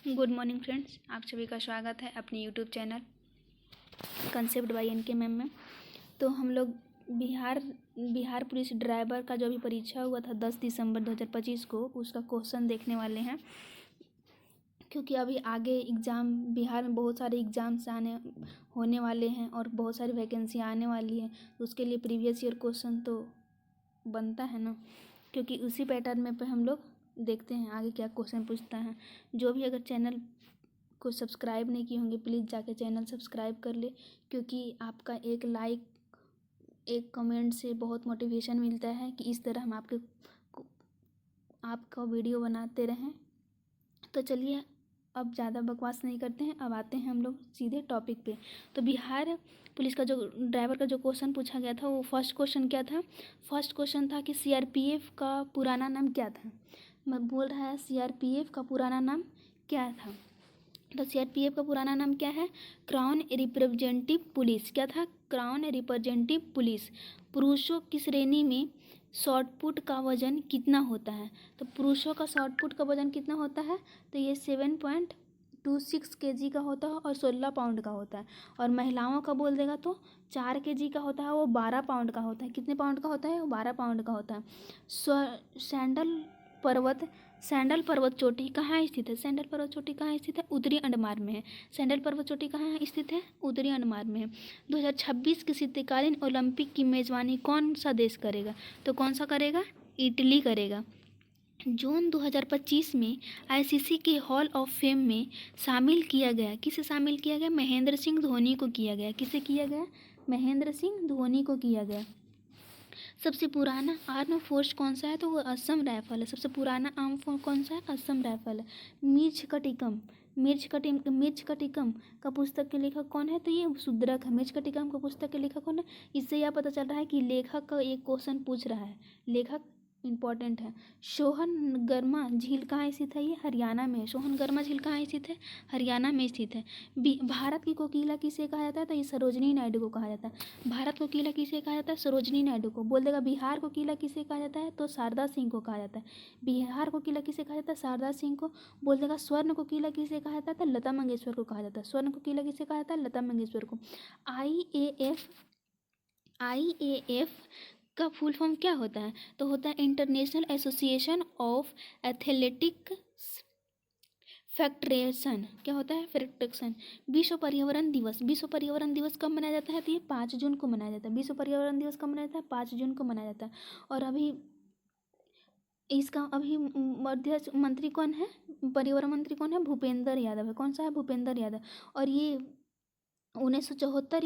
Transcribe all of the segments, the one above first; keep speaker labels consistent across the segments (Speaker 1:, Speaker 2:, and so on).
Speaker 1: Good morning friends, आप सभी का स्वागत है अपने YouTube channel concept by N K ma'am में। तो हम लोग बिहार पुलिस ड्राइवर का जो भी परीक्षा हुआ था 10 दिसंबर 2025 को, उसका क्वेश्चन देखने वाले हैं। क्योंकि अभी आगे एग्ज़ाम बिहार में बहुत सारे एग्ज़ाम्स होने वाले हैं और बहुत सारी वैकेंसी आने वाली है। उसके लिए प्रीवियस ईयर क्वेश्चन तो बनता है ना, क्योंकि उसी पैटर्न में पे हम लोग देखते हैं आगे क्या क्वेश्चन पूछता है। जो भी अगर चैनल को सब्सक्राइब नहीं किए होंगे प्लीज़ जाके चैनल सब्सक्राइब कर ले, क्योंकि आपका एक लाइक एक कमेंट से बहुत मोटिवेशन मिलता है कि इस तरह हम आपका वीडियो बनाते रहें। तो चलिए अब ज़्यादा बकवास नहीं करते हैं, अब आते हैं हम लोग सीधे टॉपिक पे। तो बिहार पुलिस का जो ड्राइवर का जो क्वेश्चन पूछा गया था वो फर्स्ट क्वेश्चन क्या था? फर्स्ट क्वेश्चन था कि सीआरपीएफ का पुराना नाम क्या था। मैं बोल रहा है सीआरपीएफ का पुराना नाम क्या था। तो सीआरपीएफ का पुराना नाम क्या है? Crown representative police. क्या था? Crown representative police. पुरुषों की श्रेणी में शॉटपुट का वजन कितना होता है? तो पुरुषों का शॉटपुट का वजन कितना होता है? तो ये 7.26 kg का होता है और 16 पाउंड का होता है। और महिलाओं का बोल देगा तो 4 kg का होता है, वो 12 पाउंड का होता है। कितने पाउंड का होता है? वो 12 पाउंड का होता है। सैंडल पर्वत चोटी कहाँ स्थित है? सैंडल पर्वत चोटी कहाँ स्थित है? उत्तरी अंडमान में है। सैंडल पर्वत चोटी कहाँ स्थित है? उत्तरी अंडमान में है। 2026 के शीतकालीन ओलंपिक की मेजबानी कौन सा देश करेगा? तो कौन सा करेगा? इटली करेगा। जून 2025 में आईसीसी के हॉल ऑफ फेम में शामिल किया गया। किसे शामिल किया गया? महेंद्र सिंह धोनी को किया गया। किसे किया गया? महेंद्र सिंह धोनी को किया गया। सबसे पुराना आर्म फोर्स कौन सा है? तो वो असम राइफल है। सबसे पुराना आर्म फोर्स कौन सा है? असम राइफल है। मिर्च कटिकम का पुस्तक के लेखक कौन है? तो ये शुद्रक है। मिर्च कटिकम का पुस्तक के लेखक कौन है? इससे यह पता चल रहा है कि लेखक का एक क्वेश्चन पूछ रहा है, लेखक इम्पॉर्टेंट है। सोहनगर्मा झील कहाँ स्थित है? ये हरियाणा में है। सोहनगर्मा झील कहाँ स्थित है? हरियाणा में स्थित है। भारत की कोकिला किसे कहा जाता है? तो ये सरोजनी नायडू को कहा जाता है। भारत कोकिला किसे कहा जाता है? सरोजनी नायडू को। बोल देगा बिहार कोकिला किसे कहा जाता है? तो शारदा सिंह को कहा जाता है। बिहार कोकिला किसे कहा जाता है? शारदा सिंह को। बोल देगा स्वर्ण कोकिला किसे कहा जाता है? तो लता मंगेशकर को कहा जाता है। स्वर्ण कोकिला किसे कहा जाता है? लता मंगेशकर को। आईएएफ का फुल फॉर्म क्या होता है? तो होता है international association of athletics federation. क्या होता है? फेडरेशन। विश्व पर्यावरण दिवस कब मनाया जाता है? तो ये 5 जून को मनाया जाता है। विश्व पर्यावरण दिवस कब मनाया जाता है? 5 जून को मनाया जाता है। और अभी अध्यक्ष मंत्री कौन है? पर्यावरण मंत्री कौन है? भूपेंद्र यादव है। कौन सा है? भूपेंद्र यादव। और ये 1974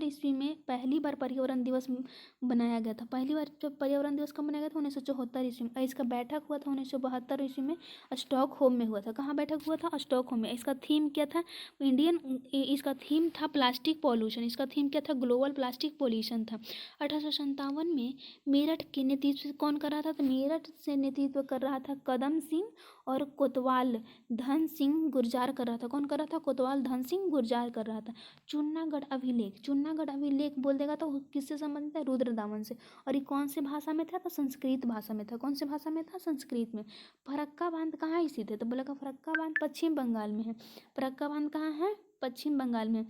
Speaker 1: ईस्वी में पहली बार पर्यावरण दिवस बनाया गया था। पहली बार जब पर्यावरण दिवस कब मनाया गया था? 1974 ईस्वी में। इसका बैठक हुआ था 1972 ईस्वी में, स्टॉकहोम में हुआ था। कहाँ बैठक हुआ था? स्टॉकहोम में। इसका थीम क्या था? इसका थीम था प्लास्टिक पॉल्यूशन। इसका थीम क्या था? ग्लोबल प्लास्टिक पॉल्यूशन था। 1857 में मेरठ के नेतृत्व कौन कर रहा था? तो मेरठ से नेतृत्व कर रहा था कदम सिंह और कोतवाल धन सिंह गुर्जार कर रहा था। कौन कर रहा था? कोतवाल धन सिंह गुर्जार कर रहा था। चुन्नागढ़ अभिलेख बोल देगा तो किससे संबंधित है? रुद्र दामन से। और ये कौन से भाषा में था? तो संस्कृत भाषा में था। कौन से भाषा में था? संस्कृत में। फरक्का बांध कहाँ स्थित है? तो बोलेगा फरक्का बांध पश्चिम बंगाल में है। फरक्का बांध कहाँ है? पश्चिम बंगाल में।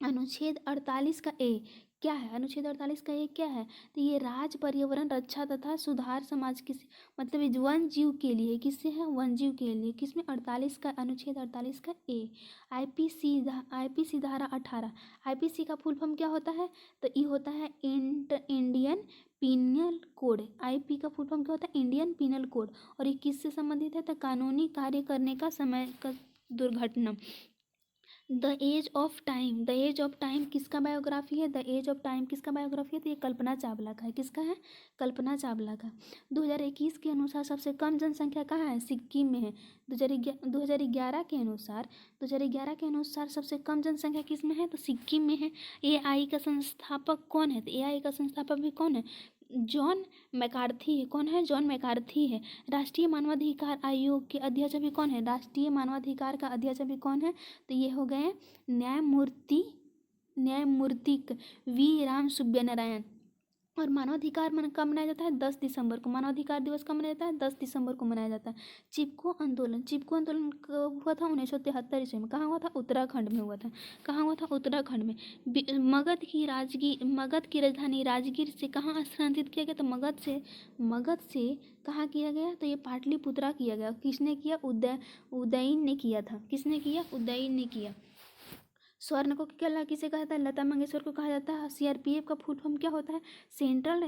Speaker 1: अनुच्छेद 48 का ए क्या है? अनुच्छेद 48 का ए क्या है? तो ये राज पर्यावरण रक्षा तथा सुधार समाज किस मतलब ये वन जीव के लिए। किससे है? वन जीव के लिए। किसमें? 48 का अनुच्छेद 48 का ए। आईपीसी धारा 18। आईपीसी का फुल फॉर्म क्या होता है? तो ये होता है इंडियन पीनल कोड। आईपी का फुल फॉर्म क्या होता है? Indian penal code. और ये किससे संबंधित है? तो कानूनी कार्य करने का समय का दुर्घटना। द एज ऑफ टाइम किसका बायोग्राफी है? द एज ऑफ टाइम किसका बायोग्राफी है? तो ये कल्पना चावला का है। किसका है? कल्पना चावला का। 2021 के अनुसार सबसे कम जनसंख्या कहाँ है? सिक्किम में है। 2011 के अनुसार सबसे कम जनसंख्या किस में है? तो सिक्किम में है। एआई का संस्थापक कौन है? तो एआई का संस्थापक भी कौन है? जॉन मैकार्थी है। कौन है? जॉन मैकार्थी है। राष्ट्रीय मानवाधिकार आयोग के अध्यक्ष भी कौन है? राष्ट्रीय मानवाधिकार का अध्यक्ष भी कौन है? तो ये हो गए न्यायमूर्ति वी राम सुब्रमण्यन। और मानवाधिकार कब मनाया जाता है? 10 दिसंबर को। मानवाधिकार दिवस कब मनाया जाता है? 10 दिसंबर को मनाया जाता है। चिपको आंदोलन कब हुआ था? 1973 ईस्वी में। कहाँ हुआ था? उत्तराखंड में हुआ था। कहाँ हुआ था? उत्तराखंड में। मगध की राजधानी राजगीर से कहाँ स्थानांतरित किया गया? तो मगध से कहाँ किया गया? तो ये पाटलिपुत्रा किया गया। किसने किया? उदयन ने किया था। किसने किया? उदयन ने किया। स्वर्ण को क्या किसे कहा जाता है? लता मंगेशकर को कहा जाता है। सीआरपीएफ का फुल फॉर्म क्या होता है? सेंट्रल